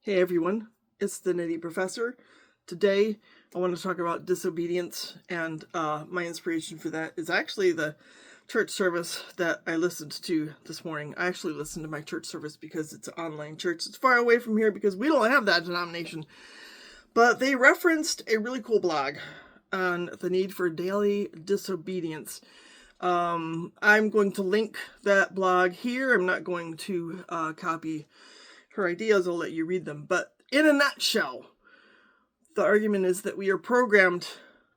Hey everyone, it's the Nitty Professor. Today I want to talk about disobedience, and my inspiration for that is actually the church service that I listened to this morning. I actually listened to my church service because it's an online church. It's far away from here because we don't have that denomination. But they referenced a really cool blog on the need for daily disobedience. I'm going to link that blog here. I'm not going to copy her ideas. I'll let you read them. But in a nutshell, the argument is that we are programmed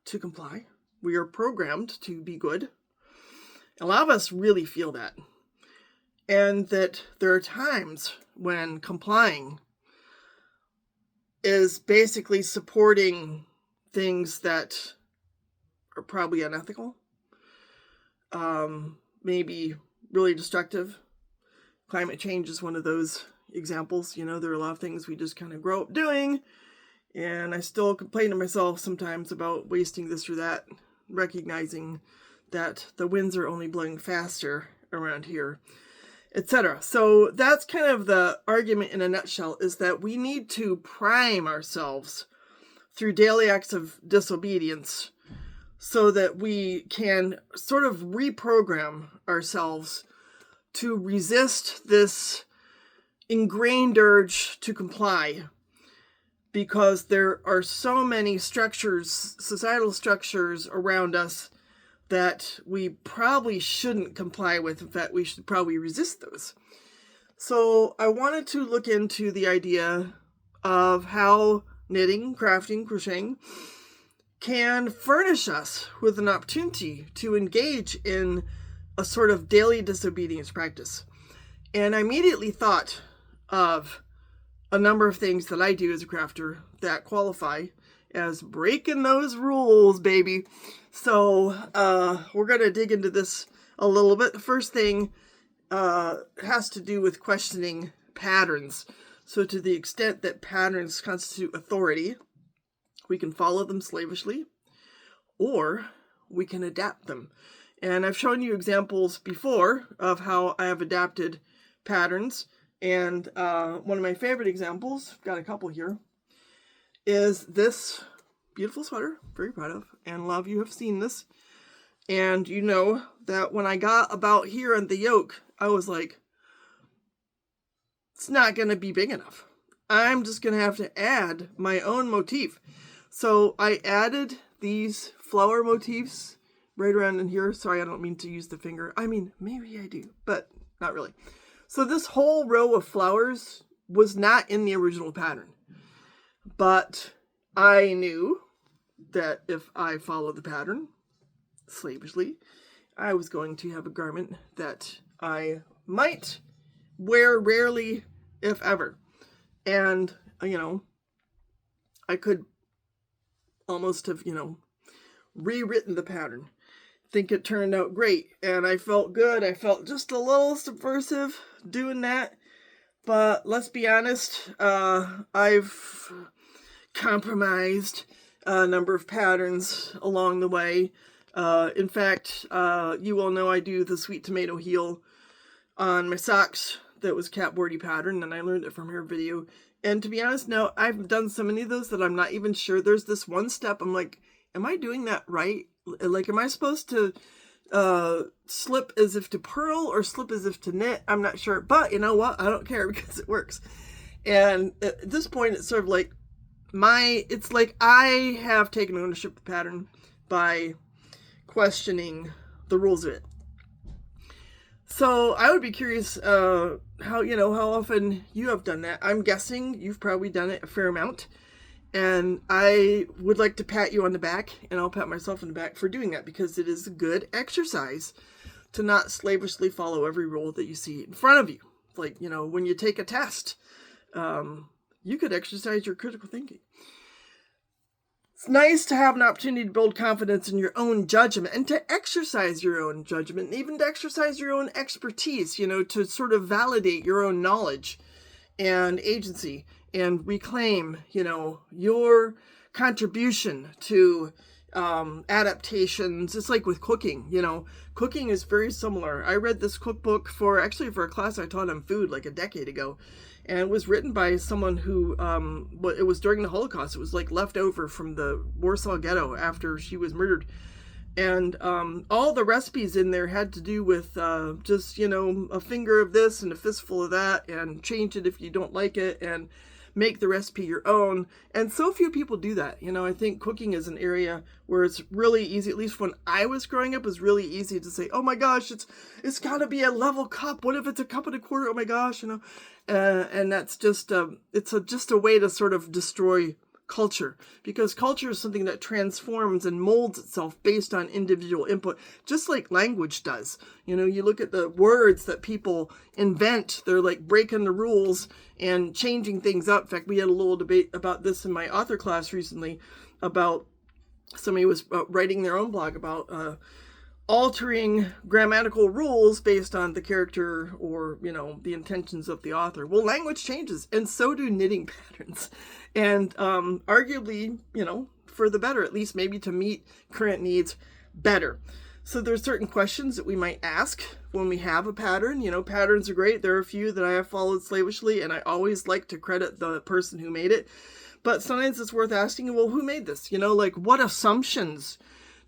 to comply. We are programmed to be good. A lot of us really feel that. And that there are times when complying is basically supporting things that are probably unethical, maybe really destructive. Climate change is one of those examples. There are a lot of things we just kind of grow up doing, and I still complain to myself sometimes about wasting this or that, recognizing that the winds are only blowing faster around here, etc. So that's kind of the argument in a nutshell, is that we need to prime ourselves through daily acts of disobedience so that we can sort of reprogram ourselves to resist this ingrained urge to comply, because there are so many structures, societal structures around us that we probably shouldn't comply with. In fact, we should probably resist those. So I wanted to look into the idea of how knitting, crafting, crocheting can furnish us with an opportunity to engage in a sort of daily disobedience practice. And I immediately thought of a number of things that I do as a crafter that qualify as breaking those rules, baby. So we're going to dig into this a little bit. The first thing has to do with questioning patterns. So to the extent that patterns constitute authority, we can follow them slavishly, or we can adapt them. And I've shown you examples before of how I have adapted patterns. And one of my favorite examples, got a couple here, is this beautiful sweater. Very proud of. And a lot of you have seen this. And you know that when I got about here on the yoke, I was like, it's not going to be big enough. I'm just going to have to add my own motif. So I added these flower motifs right around in here. Sorry, I don't mean to use the finger. I mean, maybe I do, but not really. So this whole row of flowers was not in the original pattern. But I knew that if I followed the pattern slavishly, I was going to have a garment that I might wear rarely, if ever. And, I could almost have, rewritten the pattern. Think it turned out great, and I felt good. I felt just a little subversive doing that, but let's be honest, I've compromised a number of patterns along the way. In fact, you all know I do the sweet tomato heel on my socks that was capboardy pattern, and I learned it from her video. And to be honest, now I've done so many of those that I'm not even sure. There's this one step I'm like, am I doing that right? Like, am I supposed to slip as if to purl or slip as if to knit? I'm not sure. But you know what? I don't care because it works. And at this point, it's sort of like it's like I have taken ownership of the pattern by questioning the rules of it. So I would be curious how often you have done that. I'm guessing you've probably done it a fair amount. And I would like to pat you on the back, and I'll pat myself on the back for doing that, because it is a good exercise to not slavishly follow every rule that you see in front of you. Like, when you take a test, you could exercise your critical thinking. It's nice to have an opportunity to build confidence in your own judgment and to exercise your own judgment, and even to exercise your own expertise, to sort of validate your own knowledge and agency and reclaim, your contribution to adaptations. It's like with cooking, cooking is very similar. I read this cookbook for a class I taught on food like a decade ago. And it was written by someone who, it was during the Holocaust. It was like left over from the Warsaw Ghetto after she was murdered. And all the recipes in there had to do with just, a finger of this and a fistful of that, and change it if you don't like it, and make the recipe your own. And so few people do that. I think cooking is an area where it's really easy, at least when I was growing up, it was really easy to say, oh my gosh, it's got to be a level cup. What if it's a cup and a quarter? Oh my gosh, and that's just, just a way to sort of destroy culture, because culture is something that transforms and molds itself based on individual input, just like language does. You look at the words that people invent, they're like breaking the rules and changing things up. In fact, we had a little debate about this in my author class recently, about somebody was writing their own blog about altering grammatical rules based on the character or, the intentions of the author. Well, language changes, and so do knitting patterns. And arguably, for the better, at least maybe to meet current needs better. So there's certain questions that we might ask when we have a pattern. Patterns are great. There are a few that I have followed slavishly, and I always like to credit the person who made it. But sometimes it's worth asking, well, who made this? What assumptions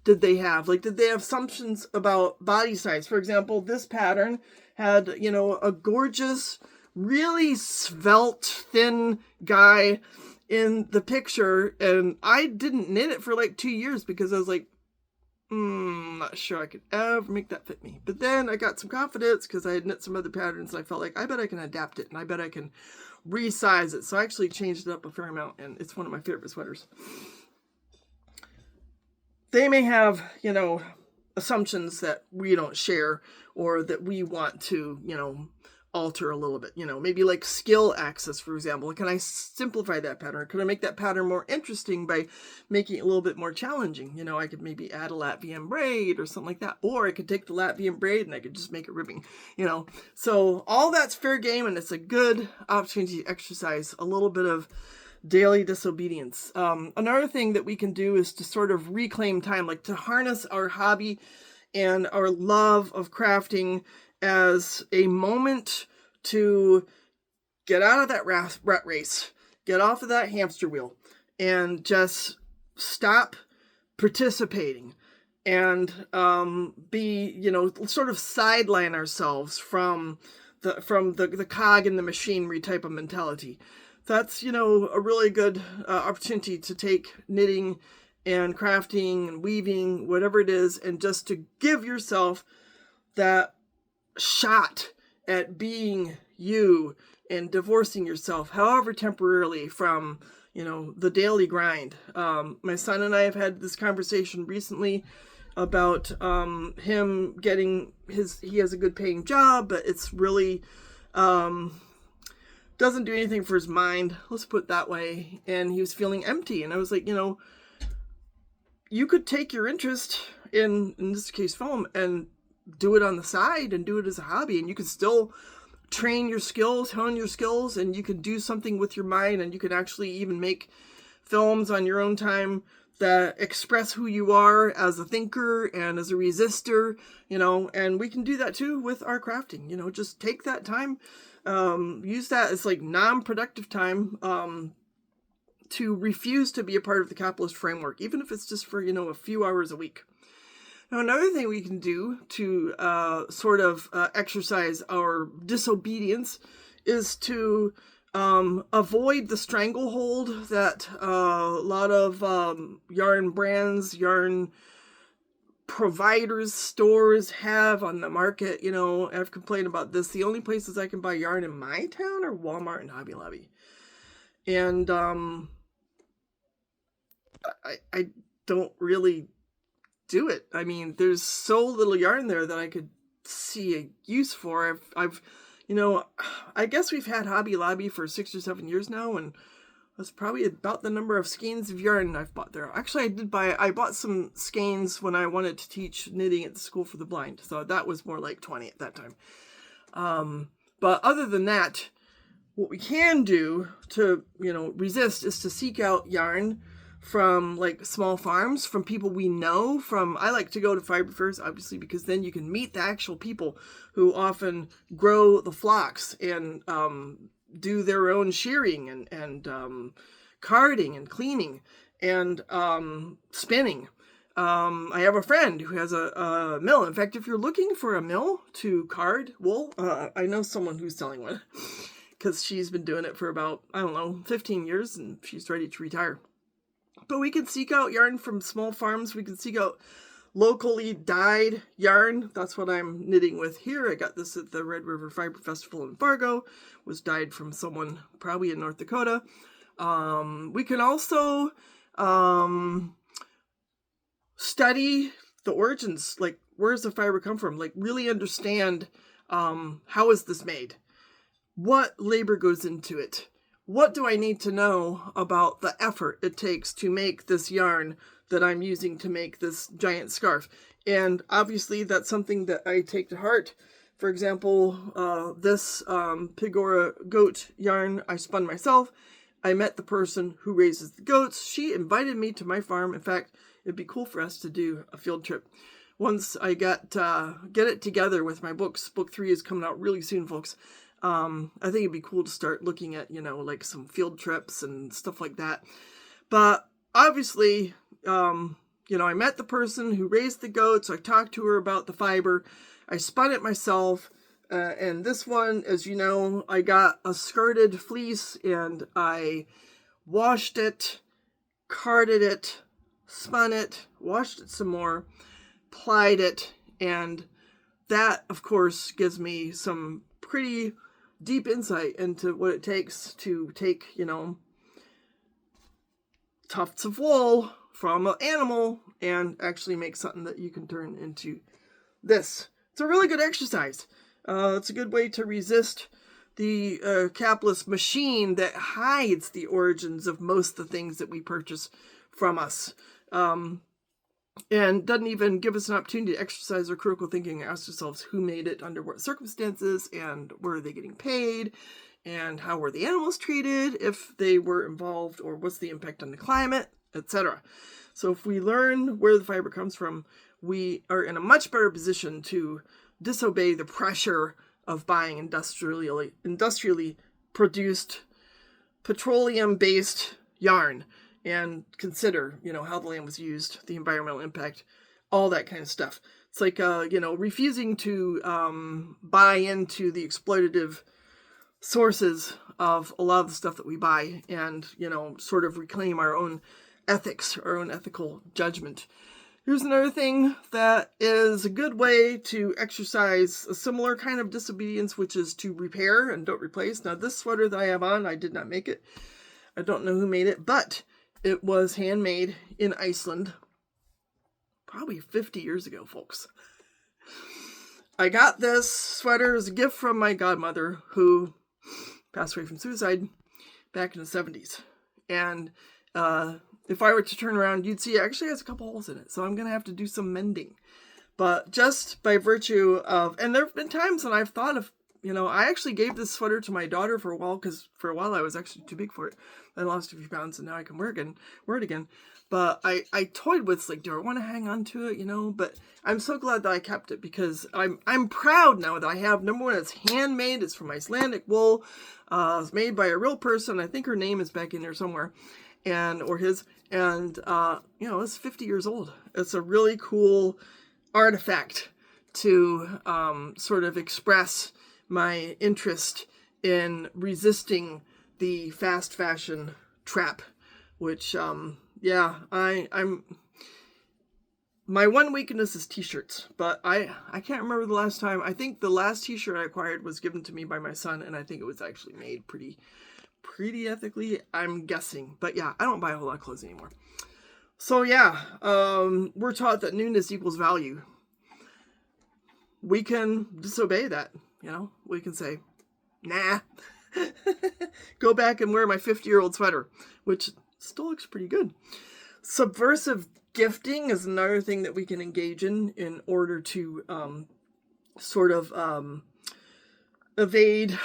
did they have? Did they have assumptions about body size? For example, this pattern had, a gorgeous, really svelte, thin guy in the picture, and I didn't knit it for 2 years because I was like, not sure I could ever make that fit me. But then I got some confidence because I had knit some other patterns, and I felt like I bet I can adapt it, and I bet I can resize it. So I actually changed it up a fair amount, and it's one of my favorite sweaters. They may have, assumptions that we don't share, or that we want to, alter a little bit, maybe like skill access, for example. Can I simplify that pattern? Could I make that pattern more interesting by making it a little bit more challenging? I could maybe add a Latvian braid or something like that, or I could take the Latvian braid and I could just make it ribbing, so all that's fair game, and it's a good opportunity to exercise a little bit of daily disobedience. Another thing that we can do is to sort of reclaim time, to harness our hobby and our love of crafting as a moment to get out of that rat race, get off of that hamster wheel, and just stop participating and be, sort of sideline ourselves from the cog in the machinery type of mentality. That's, a really good opportunity to take knitting and crafting and weaving, whatever it is, and just to give yourself that shot at being you and divorcing yourself, however temporarily, from, the daily grind. My son and I have had this conversation recently about him getting he has a good paying job, but it's really doesn't do anything for his mind, let's put it that way, and he was feeling empty. And I was like, you could take your interest in this case film, and do it on the side and do it as a hobby, and you can still train your skills, hone your skills, and you can do something with your mind, and you can actually even make films on your own time that express who you are as a thinker and as a resistor, and we can do that too with our crafting. Just take that time, use that as non-productive time to refuse to be a part of the capitalist framework, even if it's just for, a few hours a week. Now, another thing we can do to exercise our disobedience is to avoid the stranglehold that a lot of yarn brands, yarn providers, stores have on the market. I've complained about this. The only places I can buy yarn in my town are Walmart and Hobby Lobby. And I don't really do it. I mean, there's so little yarn there that I could see a use for. I've I guess we've had Hobby Lobby for 6 or 7 years now, and that's probably about the number of skeins of yarn I've bought there. Actually, I bought some skeins when I wanted to teach knitting at the School for the Blind, so that was more like 20 at that time. But other than that, what we can do to, resist is to seek out yarn from small farms, from people we know. I like to go to fiber fairs, obviously, because then you can meet the actual people who often grow the flocks and do their own shearing and carding and cleaning and spinning. I have a friend who has a mill. In fact, if you're looking for a mill to card wool, I know someone who's selling one because she's been doing it for about, 15 years, and she's ready to retire. But we can seek out yarn from small farms. We can seek out locally dyed yarn. That's what I'm knitting with here. I got this at the Red River Fiber Festival in Fargo. It was dyed from someone probably in North Dakota. We can also study the origins, like where does the fiber come from? Like really understand how is this made? What labor goes into it? What do I need to know about the effort it takes to make this yarn that I'm using to make this giant scarf? And obviously that's something that I take to heart. For example, this Pigora goat yarn I spun myself. I met the person who raises the goats. She invited me to my farm. In fact, it'd be cool for us to do a field trip. Once I get it together with my books. Book 3 is coming out really soon, folks. I think it'd be cool to start looking at, like some field trips and stuff like that. But obviously, I met the person who raised the goats. I talked to her about the fiber. I spun it myself. And this one, as you know, I got a skirted fleece and I washed it, carded it, spun it, washed it some more, plied it, and that, of course, gives me some pretty deep insight into what it takes to take, tufts of wool from an animal and actually make something that you can turn into this. It's a really good exercise. It's a good way to resist the capitalist machine that hides the origins of most of the things that we purchase from us. And doesn't even give us an opportunity to exercise our critical thinking and ask ourselves who made it, under what circumstances, and were they getting paid, and how were the animals treated if they were involved, or what's the impact on the climate, etc. So if we learn where the fiber comes from, we are in a much better position to disobey the pressure of buying industrially produced petroleum-based yarn, and consider, how the land was used, the environmental impact, all that kind of stuff. It's like, refusing to buy into the exploitative sources of a lot of the stuff that we buy and, sort of reclaim our own ethics, our own ethical judgment. Here's another thing that is a good way to exercise a similar kind of disobedience, which is to repair and don't replace. Now, this sweater that I have on, I did not make it. I don't know who made it, but it was handmade in Iceland probably 50 years ago, folks. I got this sweater as a gift from my godmother, who passed away from suicide back in the 70s. And if I were to turn around, you'd see it actually has a couple holes in it. So I'm going to have to do some mending. But just by virtue of, and there have been times when I've thought of, I actually gave this sweater to my daughter for a while, because for a while I was actually too big for it. I lost a few pounds and now I can wear it again. But I toyed with, like, do I want to hang on to it, But I'm so glad that I kept it, because I'm proud now that I have, number one, it's handmade. It's from Icelandic wool. It's made by a real person. I think her name is back in there somewhere. Or his. And, it's 50 years old. It's a really cool artifact to sort of express my interest in resisting the fast fashion trap, which, I'm my one weakness is t-shirts, but I can't remember the last time. I think the last t-shirt I acquired was given to me by my son, and I think it was actually made pretty ethically, I'm guessing. But yeah, I don't buy a whole lot of clothes anymore. So yeah, we're taught that newness equals value. We can disobey that, we can say, nah, go back and wear my 50-year-old sweater, which still looks pretty good. Subversive gifting is another thing that we can engage in order to sort of evade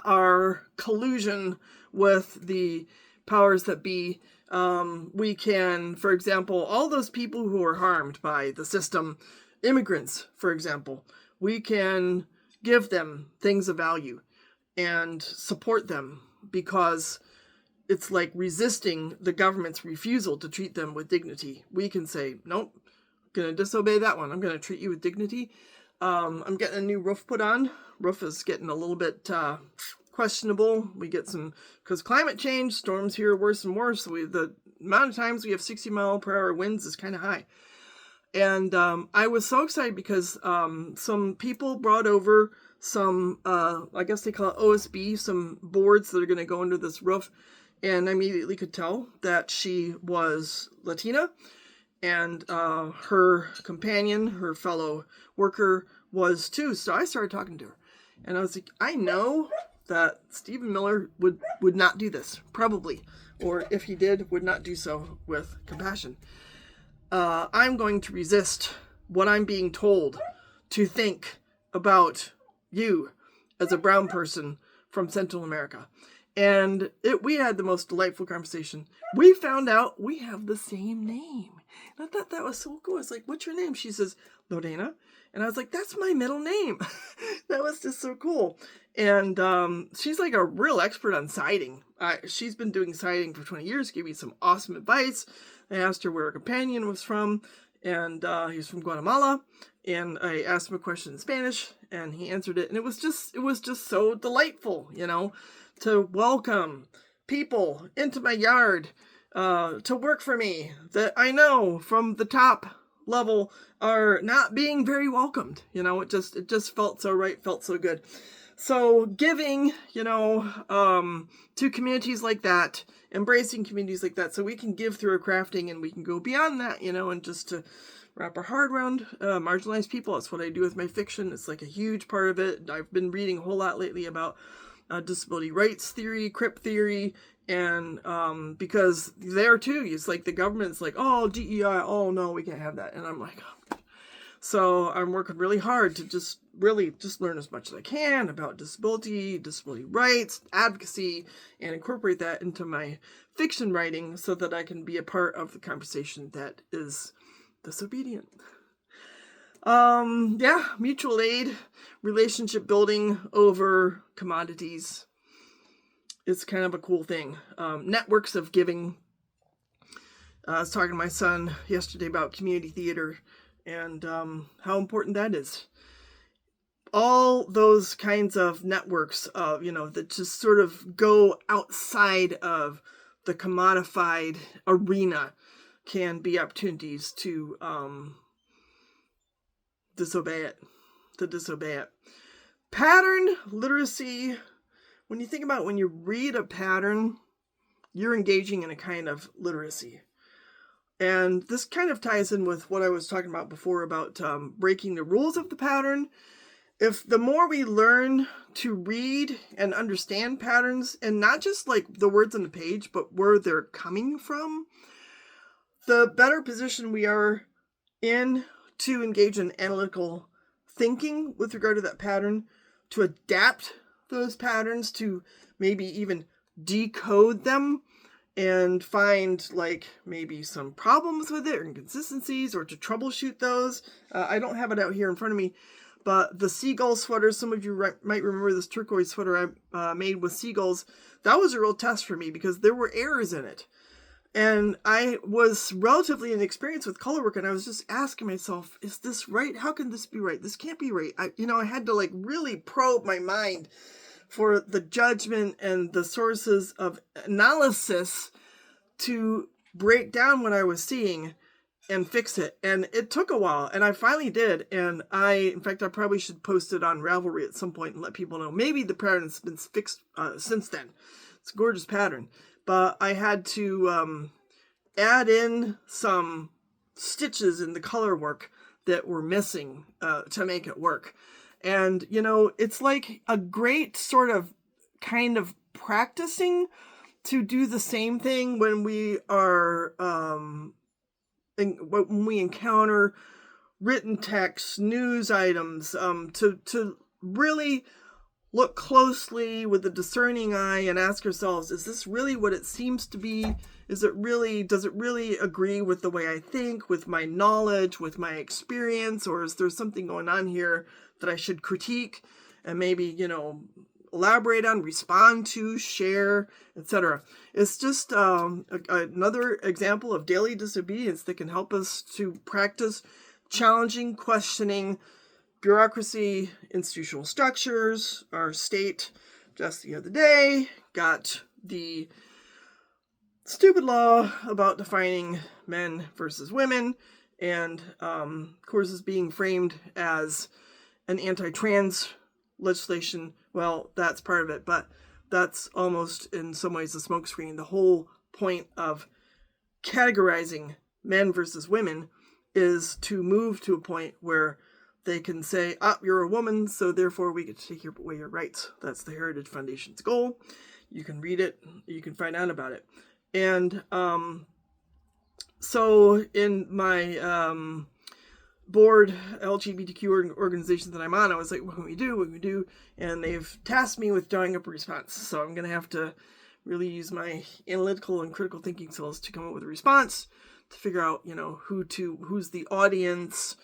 our collusion with the powers that be. We can, for example, all those people who are harmed by the system, immigrants, for example, we can give them things of value. and support them, because it's like resisting the government's refusal to treat them with dignity. We can say, nope, I'm going to disobey that one. I'm going to treat you with dignity. I'm getting a new roof put on. Roof is getting a little bit questionable. We get some, because climate change, storms here are worse and worse. The amount of times we have 60-mile-per-hour winds is kind of high. And I was so excited because some people brought over some, I guess they call it OSB, some boards that are going to go under this roof. And I immediately could tell that she was Latina, and her companion, her fellow worker, was too. So I started talking to her, and I was like, I know that Stephen Miller would not do this, probably, or if he did, would not do so with compassion. I'm going to resist what I'm being told to think about you as a brown person from Central America. And we had the most delightful conversation. We found out we have the same name. And I thought that was so cool. I was like, what's your name? She says, Lorena. And I was like, that's my middle name. That was just so cool. And she's like a real expert on siding. She's been doing siding for 20 years, gave me some awesome advice. I asked her where her companion was from, and he's from Guatemala. And I asked him a question in Spanish, and he answered it. And it was just so delightful, to welcome people into my yard to work for me that I know from the top level are not being very welcomed. It just felt so right, felt so good. So giving, to communities like that, embracing communities like that, so we can give through our crafting, and we can go beyond that, and just to wrap our heart around marginalized people. That's what I do with my fiction. It's like a huge part of it. I've been reading a whole lot lately about disability rights theory, crip theory, and because there too, it's like the government's like, oh, DEI, oh no, we can't have that. And I'm like, oh. So I'm working really hard to just learn as much as I can about disability rights, advocacy, and incorporate that into my fiction writing so that I can be a part of the conversation that is disobedient. Mutual aid, relationship building over commodities. It's kind of a cool thing. Networks of giving. I was talking to my son yesterday about community theater and how important that is. All those kinds of networks, that just sort of go outside of the commodified arena can be opportunities to disobey it. Pattern literacy. When you think about it, when you read a pattern, you're engaging in a kind of literacy. And this kind of ties in with what I was talking about before about breaking the rules of the pattern. If the more we learn to read and understand patterns, and not just like the words on the page, but where they're coming from, the better position we are in to engage in analytical thinking with regard to that pattern, to adapt those patterns, to maybe even decode them and find like maybe some problems with it or inconsistencies, or to troubleshoot those. I don't have it out here in front of me, but the seagull sweater, some of you might remember this turquoise sweater I made with seagulls. That was a real test for me because there were errors in it. And I was relatively inexperienced with color work, and I was just asking myself, is this right? How can this be right? This can't be right. I had to like really probe my mind for the judgment and the sources of analysis to break down what I was seeing and fix it. And it took a while, and I finally did. And in fact, I probably should post it on Ravelry at some point and let people know. Maybe the pattern's been fixed since then. It's a gorgeous pattern. But I had to add in some stitches in the color work that were missing to make it work. And, it's like a great sort of kind of practicing to do the same thing when we are, when we encounter written text, news items, to really look closely with a discerning eye and ask ourselves, is this really what it seems to be? Does it really agree with the way I think, with my knowledge, with my experience, or is there something going on here that I should critique and maybe, elaborate on, respond to, share, etc. It's just another example of daily disobedience that can help us to practice challenging, questioning bureaucracy, institutional structures, our state. Just the other day, got the stupid law about defining men versus women, and of course is being framed as an anti-trans legislation. Well, that's part of it, but that's almost in some ways a smokescreen. The whole point of categorizing men versus women is to move to a point where they can say, you're a woman, so therefore we get to take away your rights. That's the Heritage Foundation's goal. You can read it, you can find out about it. And so in my board LGBTQ organization that I'm on, I was like, what can we do? What can we do? And they've tasked me with drawing up a response. So I'm going to have to really use my analytical and critical thinking skills to come up with a response to figure out, who's the audience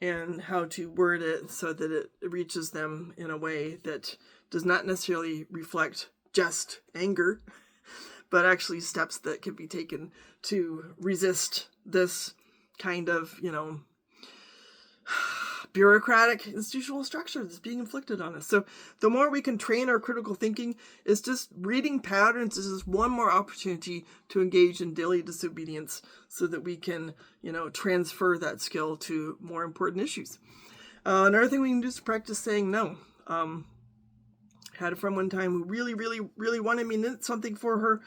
and how to word it so that it reaches them in a way that does not necessarily reflect just anger, but actually steps that can be taken to resist this kind of, bureaucratic institutional structure that's being inflicted on us. So the more we can train our critical thinking, is just reading patterns is just one more opportunity to engage in daily disobedience so that we can, transfer that skill to more important issues. Another thing we can do is practice saying no. Had a friend one time who really, really, really wanted me to knit something for her,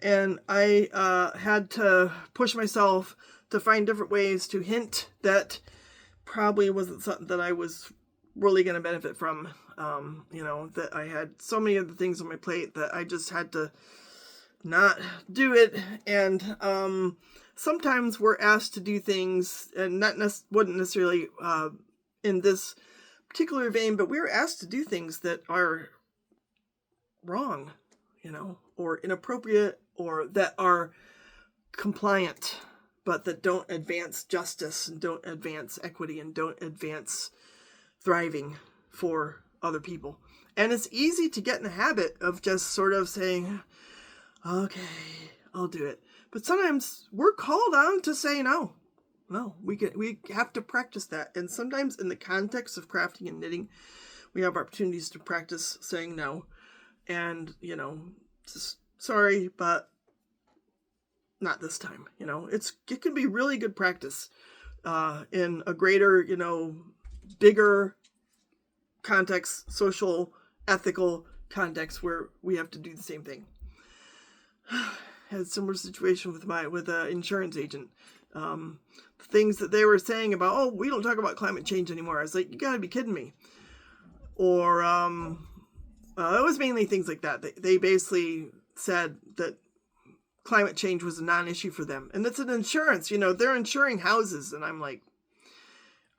and I had to push myself to find different ways to hint that probably wasn't something that I was really going to benefit from. That I had so many other things on my plate that I just had to not do it. And sometimes we're asked to do things, and wouldn't necessarily in this particular vein, but we're asked to do things that are wrong, or inappropriate, or that are compliant, but that don't advance justice and don't advance equity and don't advance thriving for other people. And it's easy to get in the habit of just sort of saying, okay, I'll do it. But sometimes we're called on to say no. No, we have to practice that. And sometimes in the context of crafting and knitting, we have opportunities to practice saying no. And, just sorry, but not this time. It can be really good practice in a greater, bigger context, social, ethical context where we have to do the same thing. Had a similar situation with an insurance agent. Things that they were saying about, we don't talk about climate change anymore. I was like, you gotta be kidding me. Or it was mainly things like that. They basically said that climate change was a non-issue for them. And it's an insurance, they're insuring houses. And I'm like,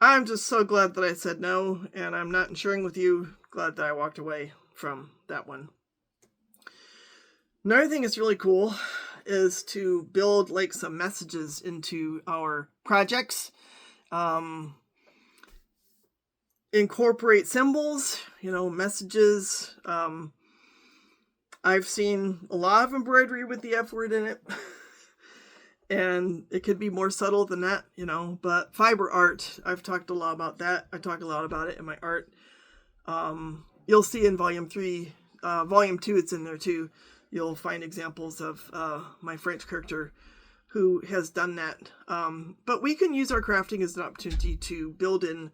I'm just so glad that I said no, and I'm not insuring with you. Glad that I walked away from that one. Another thing that's really cool is to build some messages into our projects. Incorporate symbols, messages. I've seen a lot of embroidery with the F word in it. And it could be more subtle than that, but fiber art, I've talked a lot about that. I talk a lot about it in my art. You'll see in volume 2, it's in there too. You'll find examples of my French character who has done that. But we can use our crafting as an opportunity to build in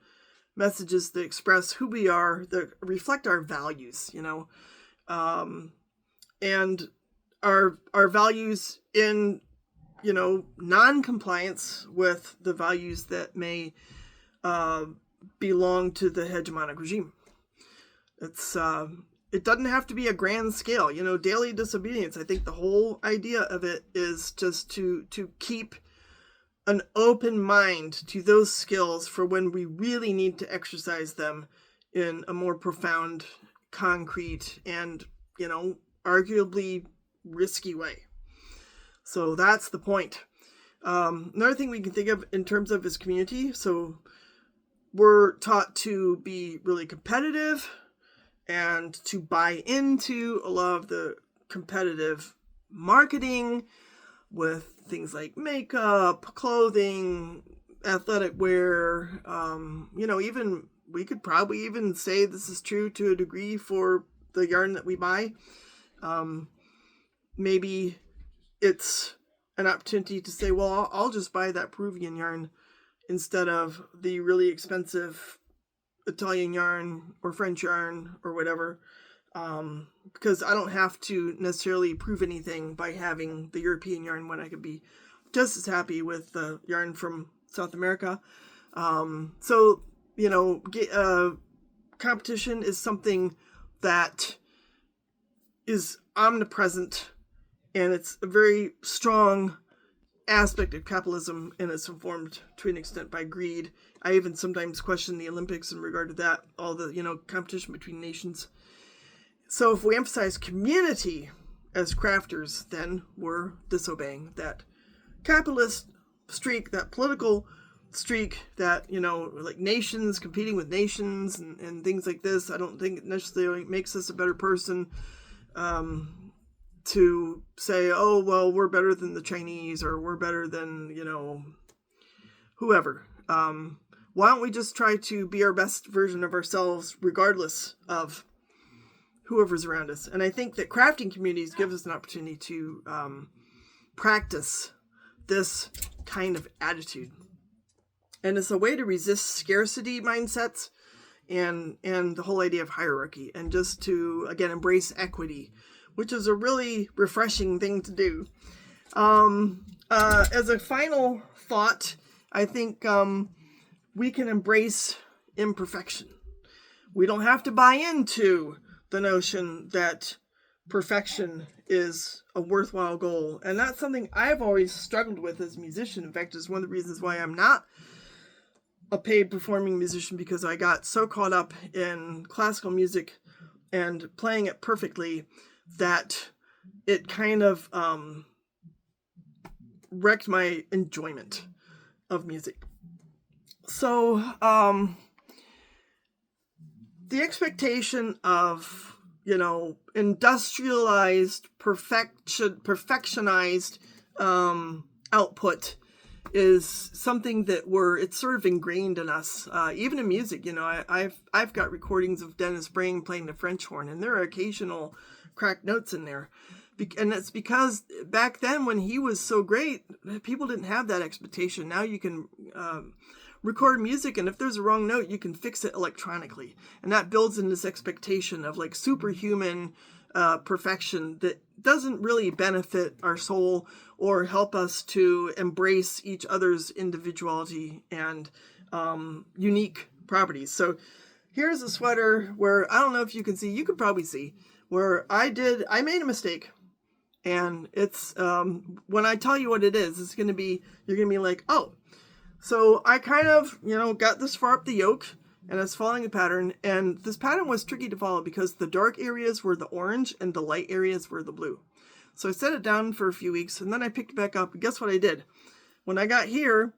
messages that express who we are, that reflect our values, and our values in, non-compliance with the values that may belong to the hegemonic regime. It doesn't have to be a grand scale, daily disobedience. I think the whole idea of it is just to keep an open mind to those skills for when we really need to exercise them in a more profound, concrete, and, arguably risky way. So that's the point. Another thing we can think of in terms of is community. So we're taught to be really competitive and to buy into a lot of the competitive marketing with things like makeup, clothing, athletic wear. Even we could probably even say this is true to a degree for the yarn that we buy. Maybe it's an opportunity to say, well, I'll just buy that Peruvian yarn instead of the really expensive Italian yarn or French yarn or whatever, because I don't have to necessarily prove anything by having the European yarn when I could be just as happy with the yarn from South America. Competition is something that is omnipresent, and it's a very strong aspect of capitalism, and it's informed to an extent by greed. I even sometimes question the Olympics in regard to that, all the, competition between nations. So if we emphasize community as crafters, then we're disobeying that capitalist streak, that political streak, that, like nations competing with nations and things like this. I don't think it necessarily makes us a better person to say, oh, well, we're better than the Chinese, or we're better than, whoever. Why don't we just try to be our best version of ourselves regardless of whoever's around us? And I think that crafting communities give us an opportunity to practice this kind of attitude. And it's a way to resist scarcity mindsets and the whole idea of hierarchy, and just to, again, embrace equity, which is a really refreshing thing to do. As a final thought, I think we can embrace imperfection. We don't have to buy into the notion that perfection is a worthwhile goal. And that's something I've always struggled with as a musician. In fact, it's one of the reasons why I'm not a paid performing musician, because I got so caught up in classical music and playing it perfectly that it kind of wrecked my enjoyment of music. So the expectation of, industrialized, perfectionized output is something that it's sort of ingrained in us. Even in music, I've got recordings of Dennis Brain playing the French horn, and there are occasional cracked notes in there. And it's because back then, when he was so great, people didn't have that expectation. Now you can record music, and if there's a wrong note, you can fix it electronically. And that builds in this expectation of like superhuman perfection that doesn't really benefit our soul or help us to embrace each other's individuality and unique properties. So here's a sweater where, I don't know if you can see, you could probably see, where I made a mistake. And it's, when I tell you what it is, you're going to be like, oh. So I kind of, got this far up the yoke, and I was following a pattern, and this pattern was tricky to follow because the dark areas were the orange and the light areas were the blue. So I set it down for a few weeks, and then I picked it back up, and guess what I did? When I got here,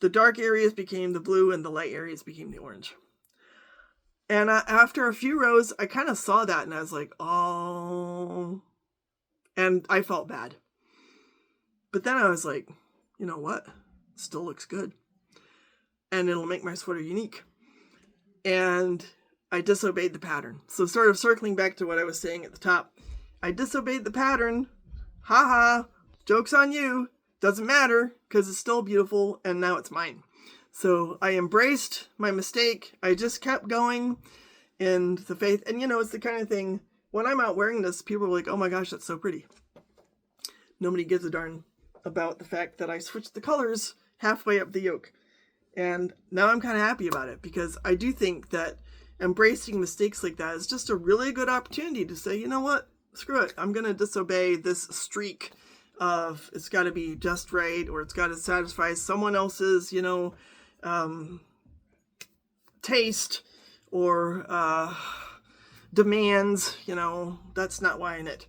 the dark areas became the blue and the light areas became the orange. And after a few rows, I kind of saw that, and I was like, oh, and I felt bad. But then I was like, you know what? Still looks good. And it'll make my sweater unique. And I disobeyed the pattern. So sort of circling back to what I was saying at the top, I disobeyed the pattern. Haha, joke's on you. Doesn't matter, because it's still beautiful, and now it's mine. So I embraced my mistake. I just kept going in the faith. And it's the kind of thing, when I'm out wearing this, people are like, oh my gosh, that's so pretty. Nobody gives a darn about the fact that I switched the colors halfway up the yoke. And now I'm kind of happy about it, because I do think that embracing mistakes like that is just a really good opportunity to say, you know what, screw it. I'm going to disobey this streak of it's got to be just right, or it's got to satisfy someone else's, taste or demands. That's not why I'm in it.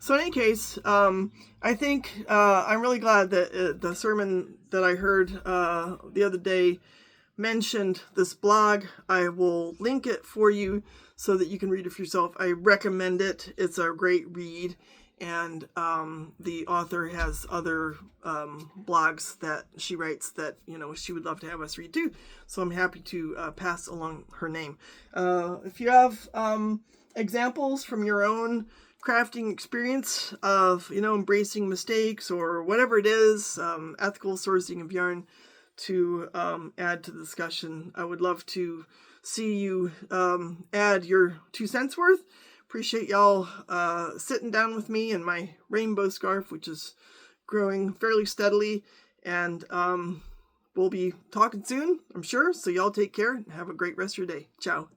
So in any case, I think I'm really glad that the sermon that I heard the other day mentioned this blog. I will link it for you so that you can read it for yourself. I recommend it. It's a great read. And the author has other blogs that she writes that, she would love to have us read too. So I'm happy to pass along her name. If you have examples from your own crafting experience of, embracing mistakes or whatever it is, ethical sourcing of yarn to add to the discussion, I would love to see you add your 2 cents worth. Appreciate y'all sitting down with me in my rainbow scarf, which is growing fairly steadily. And we'll be talking soon, I'm sure. So y'all take care and have a great rest of your day. Ciao.